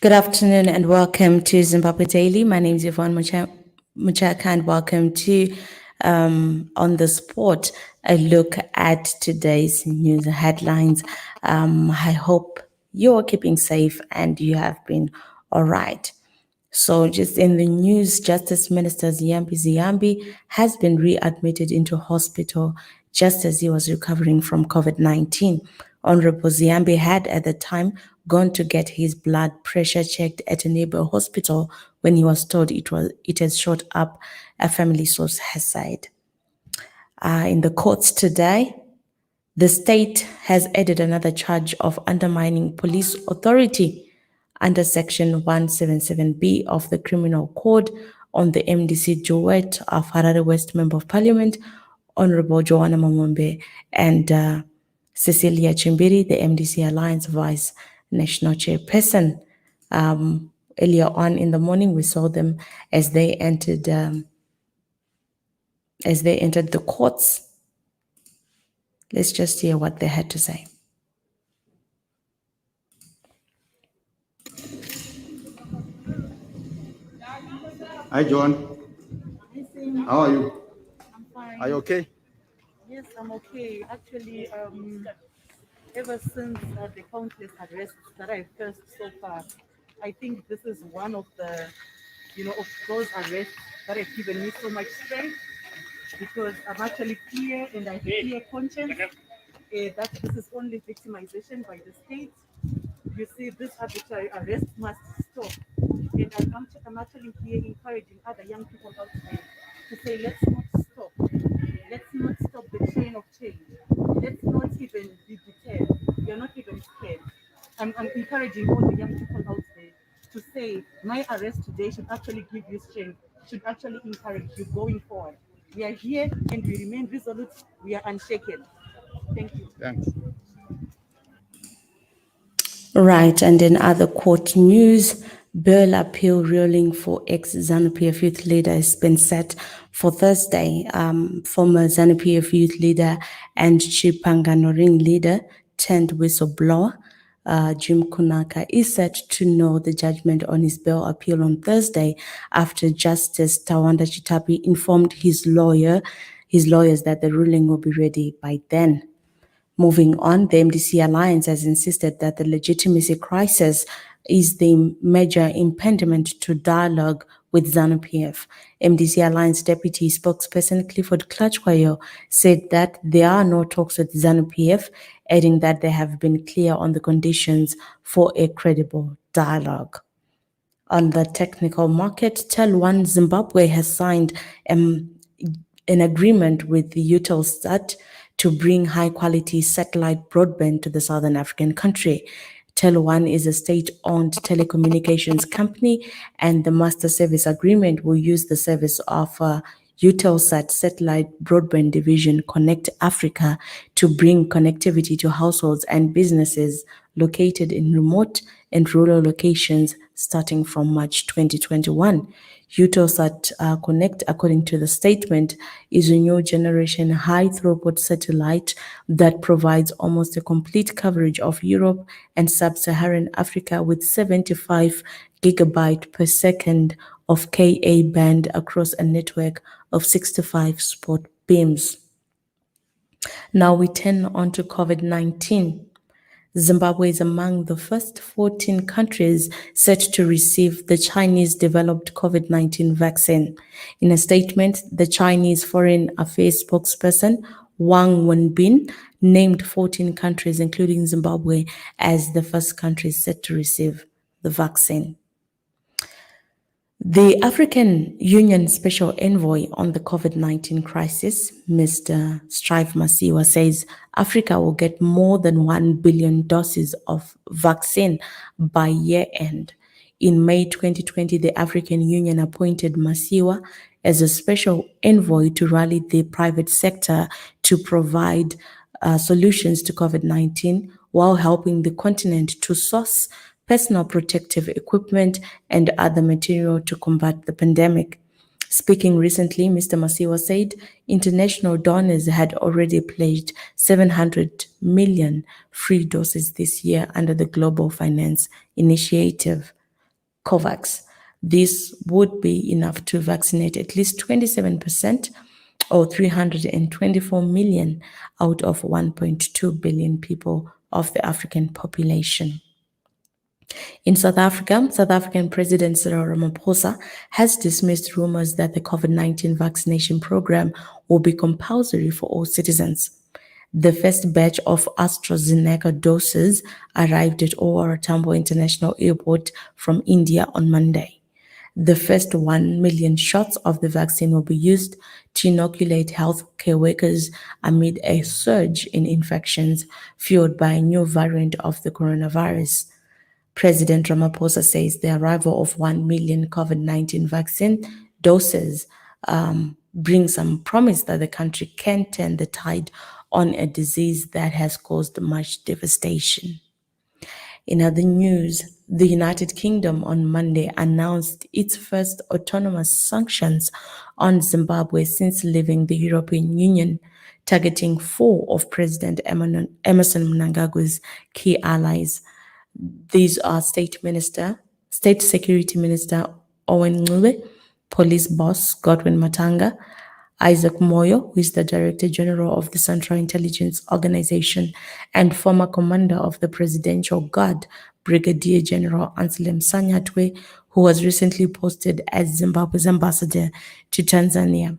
Good afternoon and welcome to Zimbabwe Daily. My name is Yvonne Muchaka and welcome to On the Spot, a look at today's news headlines. I hope you're keeping safe and you have been all right. So, just in the news, Justice Minister Ziyambi Ziyambi has been readmitted into hospital just as he was recovering from COVID-19. Honorable Ziyambi had at the time gone to get his blood pressure checked at a neighbor hospital when he was told it had shot up, a family source has said. In the courts today, the state has added another charge of undermining police authority under Section 177B of the Criminal Code on the MDC Duet of Harare West Member of Parliament, Honorable Joanna Mamombe, and Cecilia Chimbiri, the MDC Alliance Vice National Chairperson. Earlier on in the morning, we saw them as they entered the courts. Let's just hear what they had to say. Hi, John. How are you? I'm fine. Are you okay? Yes, I'm okay. Actually, ever since the countless arrests that I've faced so far, I think this is one of the, of those arrests that have given me so much strength because I'm actually clear and I have clear conscience that this is only victimization by the state. You see, this arbitrary arrest must stop. And I'm actually here encouraging other young people out there to say, let's not stop. Let's not stop the train of change. Let's not even be deterred. We are not even scared. I'm encouraging all the young people out there to say, my arrest today should actually give you strength, should actually encourage you going forward. We are here and we remain resolute. We are unshaken. Thank you. Thanks. Right, and in other court news, bail appeal ruling for ex-ZANU-PF youth leader has been set for Thursday. Former ZANU-PF youth leader and Chipangano ring leader turned whistleblower Jim Kunaka is set to know the judgment on his bail appeal on Thursday after Justice Tawanda Chitapi informed his lawyers that the ruling will be ready by then. Moving on, the MDC Alliance has insisted that the legitimacy crisis is the major impediment to dialogue with ZANU-PF. MDC Alliance Deputy Spokesperson Clifford Klachwayo said that there are no talks with ZANU-PF, adding that they have been clear on the conditions for a credible dialogue. On the technical market, Tel1 Zimbabwe has signed an agreement with the Eutelsat to bring high-quality satellite broadband to the Southern African country. Tel1 is a state-owned telecommunications company, and the master service agreement will use the service of Eutelsat satellite broadband division Connect Africa to bring connectivity to households and businesses located in remote and rural locations starting from March 2021. Eutelsat Connect, according to the statement, is a new generation high-throughput satellite that provides almost a complete coverage of Europe and sub-Saharan Africa with 75 gigabyte per second of Ka band across a network of 65 spot beams. Now we turn on to COVID-19. Zimbabwe is among the first 14 countries set to receive the Chinese-developed COVID-19 vaccine. In a statement, the Chinese Foreign Affairs spokesperson Wang Wenbin named 14 countries, including Zimbabwe, as the first countries set to receive the vaccine. The African Union Special Envoy on the COVID-19 crisis, Mr. Strive Masiyiwa, says Africa will get more than 1 billion doses of vaccine by year-end. In May 2020, the African Union appointed Masiyiwa as a special envoy to rally the private sector to provide solutions to COVID-19 while helping the continent to source personal protective equipment and other material to combat the pandemic. Speaking recently, Mr. Masiyiwa said international donors had already pledged 700 million free doses this year under the Global Finance Initiative. COVAX. This would be enough to vaccinate at least 27% or 324 million out of 1.2 billion people of the African population. In South Africa, South African President Cyril Ramaphosa has dismissed rumors that the COVID-19 vaccination program will be compulsory for all citizens. The first batch of AstraZeneca doses arrived at OR Tambo International Airport from India on Monday. The first 1 million shots of the vaccine will be used to inoculate healthcare workers amid a surge in infections fueled by a new variant of the coronavirus. President Ramaphosa says the arrival of 1 million COVID-19 vaccine doses brings some promise that the country can turn the tide on a disease that has caused much devastation. In other news, the United Kingdom on Monday announced its first autonomous sanctions on Zimbabwe since leaving the European Union, targeting 4 of President Emerson Mnangagwa's key allies. These are State Security Minister Owen Ncube, Police Boss Godwin Matanga, Isaac Moyo, who is the Director General of the Central Intelligence Organization and former Commander of the Presidential Guard, Brigadier General Anselm Sanyatwe, who was recently posted as Zimbabwe's ambassador to Tanzania.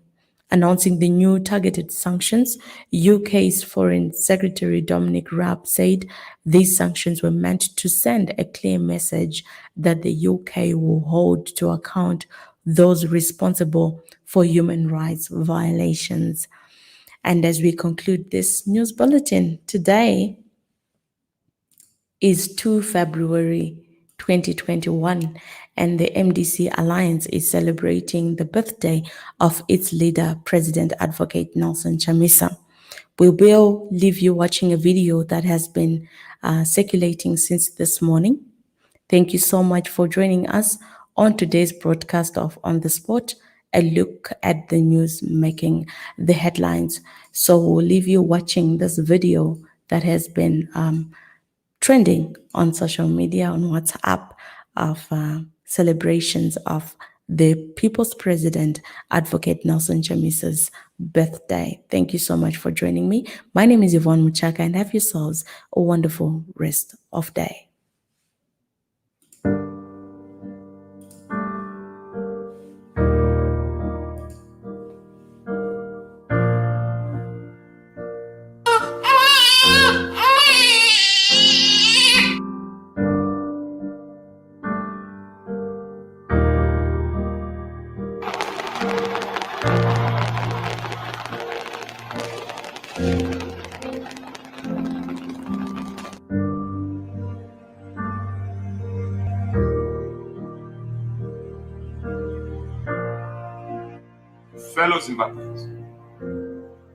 Announcing the new targeted sanctions, UK's Foreign Secretary Dominic Raab said these sanctions were meant to send a clear message that the UK will hold to account those responsible for human rights violations. And as we conclude this news bulletin, today is 2 February 2021, and the MDC Alliance is celebrating the birthday of its leader, President Advocate Nelson Chamisa. We will leave you watching a video that has been circulating since this morning. Thank you so much for joining us on today's broadcast of On the Spot, a look at the news making the headlines. So we'll leave you watching this video that has been trending on social media, on WhatsApp, of celebrations of the People's President, Advocate Nelson Chamisa's birthday. Thank you so much for joining me. My name is Yvonne Muchaka, and have yourselves a wonderful rest of day. Fellow Zimbabweans,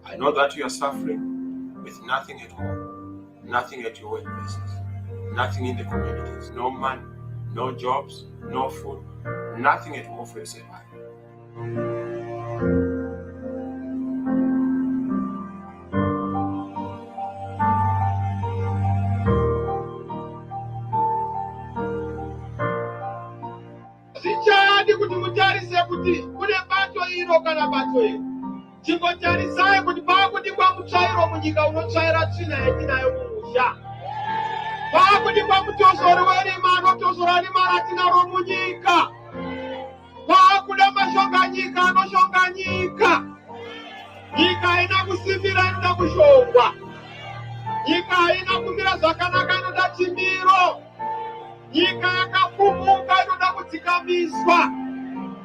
I know that you are suffering with nothing at home, nothing at your workplaces, nothing in the communities, no money, no jobs, no food, nothing at all for your survival. Kuti mutarise kuti kune bato iro kana bato iro chingotarisai kuti pakuti kwamutsvairo munyika unotsvaira tsvina yetinayo mumusha, pakuti kwamutosori werima anotosora rima ratinaro munyika, pakuda mashonga nyika anoshonga nyika. Nyika haina kusimbira, inoda kushongwa. Nyika haina kumira zvakanaka, inoda chimbiro. Nyika yakapfumuka inoda kudzikamiswa.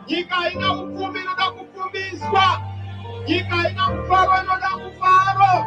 Nyika haina upfumi, inoda kupfumiswa. Nyika haina mufaro, inoda mufaro.